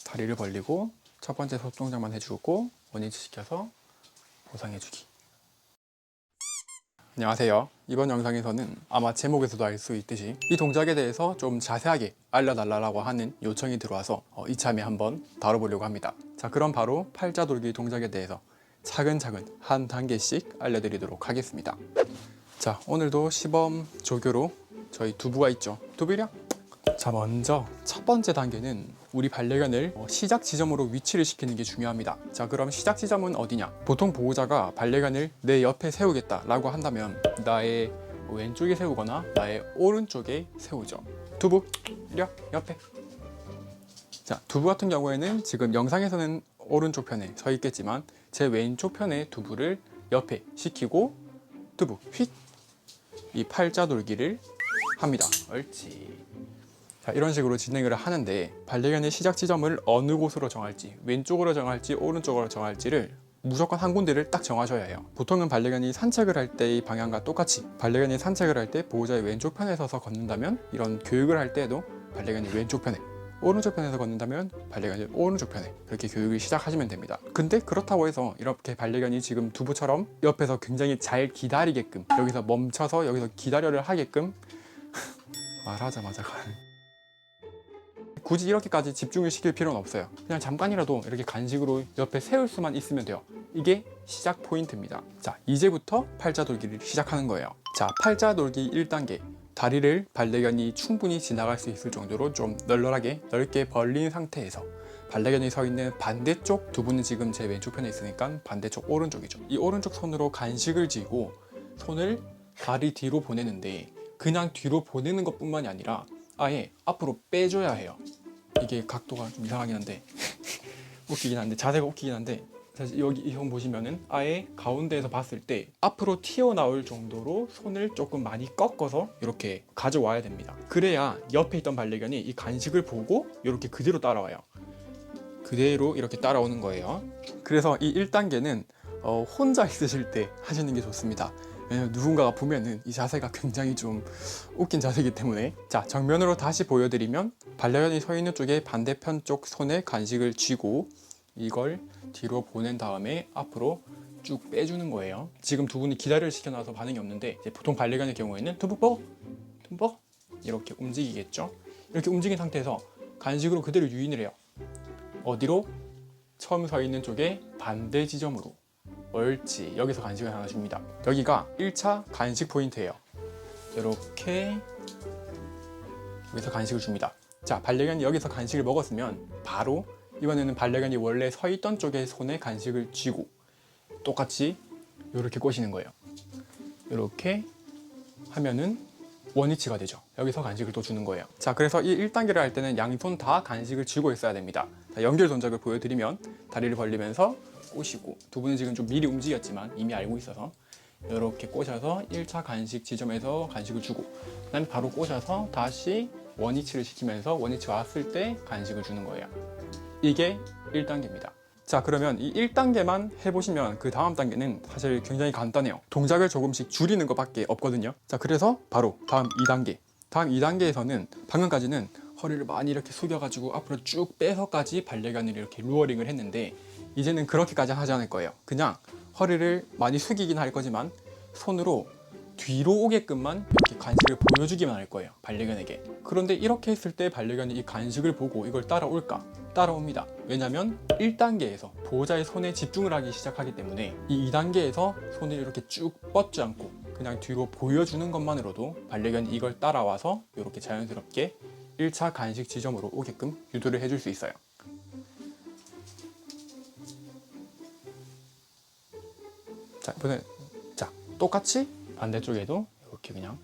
다리를 벌리고 첫 번째 속 동작만 해주고 원위치 시켜서 보상해주기. 안녕하세요. 이번 영상에서는 아마 제목에서도 알 수 있듯이 이 동작에 대해서 좀 자세하게 알려달라고 하는 요청이 들어와서 이참에 한번 다뤄보려고 합니다. 자, 그럼 바로 팔자 돌기 동작에 대해서 차근차근 한 단계씩 알려드리도록 하겠습니다. 자, 오늘도 시범 조교로 저희 두부가 있죠. 두부이랴? 자, 먼저 첫 번째 단계는 우리 반려견을 시작 지점으로 위치를 시키는 게 중요합니다. 자, 그럼 시작 지점은 어디냐? 보통 보호자가 반려견을 내 옆에 세우겠다 라고 한다면 나의 왼쪽에 세우거나 나의 오른쪽에 세우죠. 두부, 이리 와, 옆에. 자, 두부 같은 경우에는 지금 영상에서는 오른쪽 편에 서 있겠지만 제 왼쪽 편에 두부를 옆에 시키고 두부, 휙! 이 팔자 돌기를 합니다. 옳지. 자, 이런 식으로 진행을 하는데 반려견의 시작 지점을 어느 곳으로 정할지, 왼쪽으로 정할지 오른쪽으로 정할지를 무조건 한 군데를 딱 정하셔야 해요. 보통은 반려견이 산책을 할 때의 방향과 똑같이 반려견이 산책을 할 때 보호자의 왼쪽 편에 서서 걷는다면 이런 교육을 할 때도 반려견이 왼쪽 편에, 오른쪽 편에서 걷는다면 반려견이 오른쪽 편에 그렇게 교육을 시작하시면 됩니다. 근데 그렇다고 해서 이렇게 반려견이 지금 두부처럼 옆에서 굉장히 잘 기다리게끔, 여기서 멈춰서 여기서 기다려를 하게끔 말하자마자 굳이 이렇게까지 집중을 시킬 필요는 없어요. 그냥 잠깐이라도 이렇게 간식으로 옆에 세울 수만 있으면 돼요. 이게 시작 포인트입니다. 자, 이제부터 팔자 돌기를 시작하는 거예요. 자, 팔자 돌기 1단계. 다리를 반려견이 충분히 지나갈 수 있을 정도로 좀 널널하게 넓게 벌린 상태에서 반려견이 서 있는 반대쪽, 두부는 지금 제 왼쪽 편에 있으니까 반대쪽 오른쪽이죠. 이 오른쪽 손으로 간식을 쥐고 손을 다리 뒤로 보내는데 그냥 뒤로 보내는 것뿐만이 아니라 아예 앞으로 빼줘야 해요. 이게 각도가 좀 이상하긴 한데 웃기긴 한데, 자세가 웃기긴 한데, 사실 여기 이 형 보시면은 아예 가운데에서 봤을 때 앞으로 튀어나올 정도로 손을 조금 많이 꺾어서 이렇게 가져와야 됩니다. 그래야 옆에 있던 반려견이 이 간식을 보고 이렇게 그대로 따라와요. 그대로 이렇게 따라오는 거예요. 그래서 이 1단계는 혼자 있으실 때 하시는 게 좋습니다. 왜냐면 누군가가 보면은 이 자세가 굉장히 좀 웃긴 자세이기 때문에. 자, 정면으로 다시 보여드리면 반려견이 서 있는 쪽에 반대편 쪽 손에 간식을 쥐고 이걸 뒤로 보낸 다음에 앞으로 쭉 빼주는 거예요. 지금 두 분이 기다려를 시켜놔서 반응이 없는데 이제 보통 반려견의 경우에는 투부뽀 투부뽀 이렇게 움직이겠죠. 이렇게 움직인 상태에서 간식으로 그대로 유인을 해요. 어디로? 처음 서 있는 쪽에 반대 지점으로. 옳지. 여기서 간식을 하나 줍니다. 여기가 1차 간식 포인트예요. 이렇게 여기서 간식을 줍니다. 자, 반려견이 여기서 간식을 먹었으면 바로 이번에는 반려견이 원래 서 있던 쪽에 손에 간식을 쥐고 똑같이 이렇게 꼬시는 거예요. 이렇게 하면은 원위치가 되죠. 여기서 간식을 또 주는 거예요. 자, 그래서 이 1단계를 할 때는 양손 다 간식을 쥐고 있어야 됩니다. 자, 연결 동작을 보여드리면 다리를 벌리면서 꼬시고, 두 분은 지금 좀 미리 움직였지만 이미 알고 있어서 이렇게 꼬셔서 1차 간식 지점에서 간식을 주고 그 다음에 바로 꼬셔서 다시 원위치를 시키면서 원위치 왔을 때 간식을 주는 거예요. 이게 1단계입니다. 자, 그러면 이 1단계만 해보시면 그 다음 단계는 사실 굉장히 간단해요. 동작을 조금씩 줄이는 것밖에 없거든요. 자, 그래서 바로 다음 2단계. 다음 2단계에서는 방금까지는 허리를 많이 이렇게 숙여가지고 앞으로 쭉 빼서까지 반려견을 이렇게 루어링을 했는데 이제는 그렇게까지 하지 않을 거예요. 그냥 허리를 많이 숙이긴 할 거지만 손으로 뒤로 오게끔만 이렇게 간식을 보여주기만 할 거예요, 반려견에게. 그런데 이렇게 했을 때 반려견이 이 간식을 보고 이걸 따라올까? 따라옵니다. 왜냐면 1단계에서 보호자의 손에 집중을 하기 시작하기 때문에 이 2단계에서 손을 이렇게 쭉 뻗지 않고 그냥 뒤로 보여주는 것만으로도 반려견이 이걸 따라와서 이렇게 자연스럽게 1차 간식 지점으로 오게끔 유도를 해줄 수 있어요. 자, 이번엔 똑같이 반대쪽에도 이렇게 그냥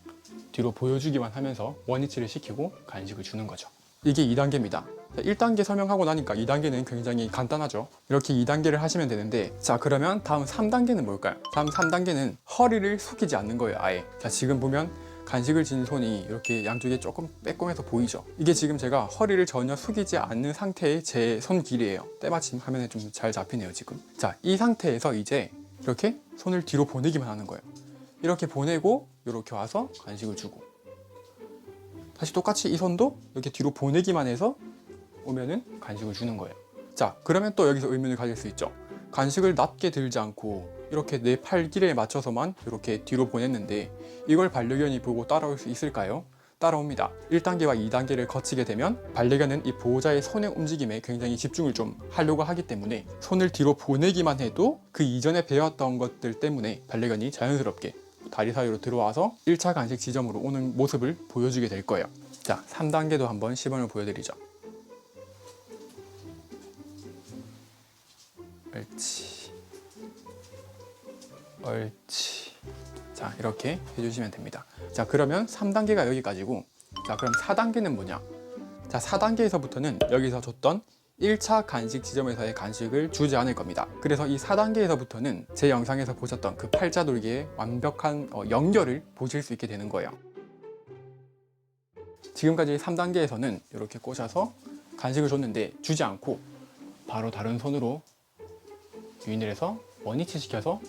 뒤로 보여주기만 하면서 원위치를 시키고 간식을 주는 거죠. 이게 2단계입니다. 1단계 설명하고 나니까 2단계는 굉장히 간단하죠. 이렇게 2단계를 하시면 되는데, 자, 그러면 다음 3단계는 뭘까요? 다음 3단계는 허리를 숙이지 않는 거예요, 아예. 자, 지금 보면 간식을 쥔 손이 이렇게 양쪽에 조금 빼꼼해서 보이죠? 이게 지금 제가 허리를 전혀 숙이지 않는 상태의 제 손길이에요. 때마침 화면에 좀 잘 잡히네요, 지금. 자, 이 상태에서 이제 이렇게 손을 뒤로 보내기만 하는 거예요. 이렇게 보내고 이렇게 와서 간식을 주고, 다시 똑같이 이 손도 이렇게 뒤로 보내기만 해서 오면은 간식을 주는 거예요. 자, 그러면 또 여기서 의문을 가질 수 있죠. 간식을 낮게 들지 않고 이렇게 내 팔 길이에 맞춰서만 이렇게 뒤로 보냈는데 이걸 반려견이 보고 따라올 수 있을까요? 따라옵니다. 1단계와 2단계를 거치게 되면 반려견은 이 보호자의 손의 움직임에 굉장히 집중을 좀 하려고 하기 때문에 손을 뒤로 보내기만 해도 그 이전에 배웠던 것들 때문에 반려견이 자연스럽게 다리 사이로 들어와서 1차 간식 지점으로 오는 모습을 보여주게 될 거예요. 자, 3단계도 한번 시범을 보여드리죠. 옳지. 옳지. 자, 이렇게 해주시면 됩니다. 자, 그러면 3단계가 여기까지고, 자, 그럼 4단계는 뭐냐? 자, 4단계에서부터는 여기서 줬던 1차 간식 지점에서의 간식을 주지 않을 겁니다. 그래서 이 4단계에서부터는 제 영상에서 보셨던 그 팔자돌기의 완벽한 연결을 보실 수 있게 되는 거예요. 지금까지 3단계에서는 이렇게 꽂아서 간식을 줬는데 주지 않고 바로 다른 손으로 유인을 해서 원위치 시켜서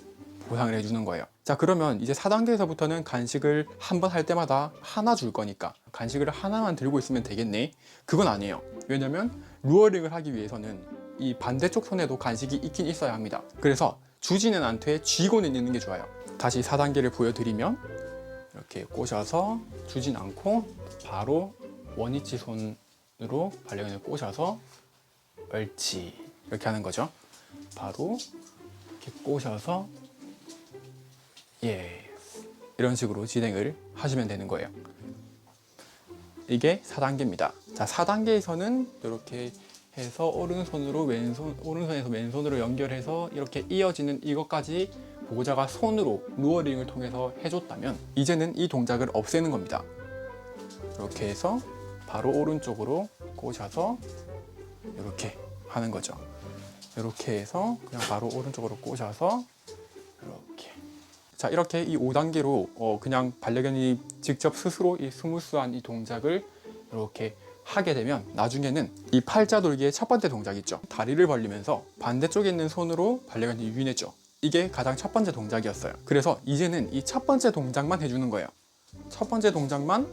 보상을 해주는 거예요. 자, 그러면 이제 4단계에서부터는 간식을 한 번 할 때마다 하나 줄 거니까 간식을 하나만 들고 있으면 되겠네? 그건 아니에요. 왜냐면 루어링을 하기 위해서는 이 반대쪽 손에도 간식이 있긴 있어야 합니다. 그래서 주지는 않되 쥐고는 있는 게 좋아요. 다시 4단계를 보여드리면 이렇게 꽂아서 주진 않고 바로 원위치 손으로 반려견을 꽂아서 옳지, 이렇게 하는 거죠. 바로 이렇게 꽂아서 예, 이런 식으로 진행을 하시면 되는 거예요. 이게 4단계입니다. 자, 4단계에서는 이렇게 해서 오른손으로 왼손, 오른손에서 왼손으로 연결해서 이렇게 이어지는 이것까지 보호자가 손으로 루어링을 통해서 해줬다면 이제는 이 동작을 없애는 겁니다. 이렇게 해서 바로 오른쪽으로 꽂아서 이렇게 하는 거죠. 이렇게 해서 그냥 바로 오른쪽으로 꽂아서 이렇게. 자, 이렇게 이 5단계로 그냥 반려견이 직접 스스로 이 스무스한 이 동작을 이렇게 하게 되면 나중에는 이 팔자돌기의 첫 번째 동작 있죠. 다리를 벌리면서 반대쪽에 있는 손으로 반려견이 유인했죠. 이게 가장 첫 번째 동작이었어요. 그래서 이제는 이 첫 번째 동작만 해주는 거예요. 첫 번째 동작만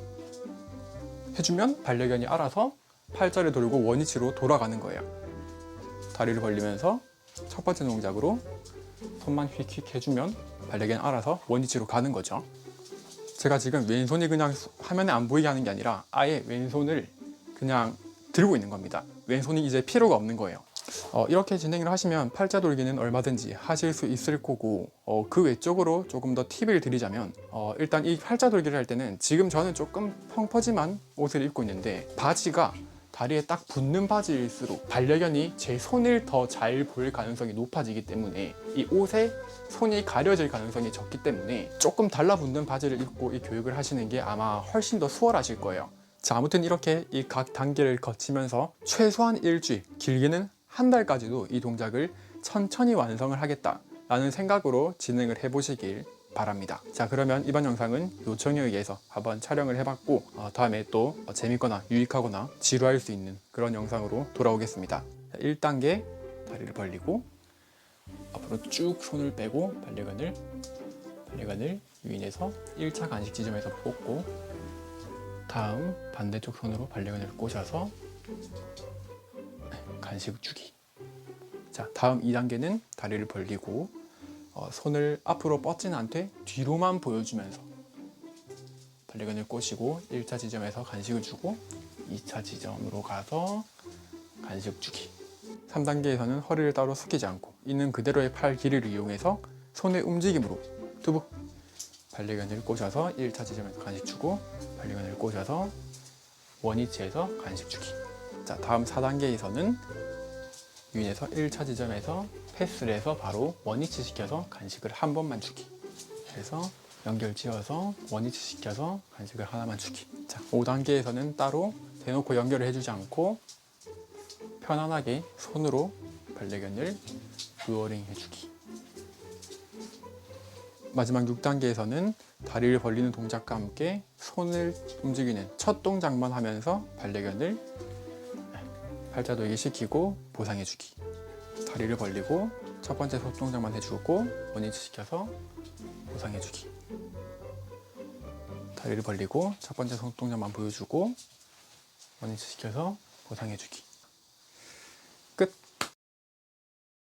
해주면 반려견이 알아서 팔자를 돌고 원위치로 돌아가는 거예요. 다리를 벌리면서 첫 번째 동작으로 손만 휙휙 해주면 반려견이 알아서 원위치로 가는 거죠. 제가 지금 왼손이 그냥 화면에 안 보이게 하는 게 아니라 아예 왼손을 그냥 들고 있는 겁니다. 왼손이 이제 필요가 없는 거예요. 이렇게 진행을 하시면 팔자돌기는 얼마든지 하실 수 있을 거고 그 외적으로 조금 더 팁을 드리자면 일단 이 팔자돌기를 할 때는 지금 저는 조금 펑퍼짐한 옷을 입고 있는데 바지가 다리에 딱 붙는 바지일수록 반려견이 제 손을 더 잘 볼 가능성이 높아지기 때문에 이 옷에 손이 가려질 가능성이 적기 때문에 조금 달라붙는 바지를 입고 이 교육을 하시는 게 아마 훨씬 더 수월하실 거예요. 자, 아무튼 이렇게 이 각 단계를 거치면서 최소한 일주일, 길게는 한 달까지도 이 동작을 천천히 완성을 하겠다라는 생각으로 진행을 해보시길 바랍니다. 자, 그러면 이번 영상은 요청에 의해서 한번 촬영을 해봤고 다음에 또 재밌거나 유익하거나 지루할 수 있는 그런 영상으로 돌아오겠습니다. 1단계 다리를 벌리고 앞으로 쭉 손을 빼고 반려견을 유인해서 1차 간식 지점에서 뽑고 다음 반대쪽 손으로 반려견을 꽂아서 간식 주기. 자, 다음 2단계는 다리를 벌리고 손을 앞으로 뻗지는 않되 뒤로만 보여주면서 반려견을 꼬시고 1차 지점에서 간식을 주고 2차 지점으로 가서 간식 주기. 3단계에서는 허리를 따로 숙이지 않고 있는 그대로의 팔 길이를 이용해서 손의 움직임으로 두부 반려견을 꽂아서 1차 지점에서 간식 주고 반려견을 꽂아서 원위치에서 간식 주기. 자, 다음 4단계에서는 유인해서 1차 지점에서 패스를 해서 바로 원위치 시켜서 간식을 한 번만 주기. 그래서 연결 지어서 원위치 시켜서 간식을 하나만 주기. 자, 5단계에서는 따로 대놓고 연결을 해주지 않고 편안하게 손으로 반려견을 루어링 해주기. 마지막 6단계에서는 다리를 벌리는 동작과 함께 손을 움직이는 첫 동작만 하면서 반려견을 팔자돌기 시키고 보상해주기. 다리를 벌리고 첫 번째 손 동작만 해주고 원위치 시켜서 보상해주기. 다리를 벌리고 첫 번째 손 동작만 보여주고 원위치 시켜서 보상해주기. 끝.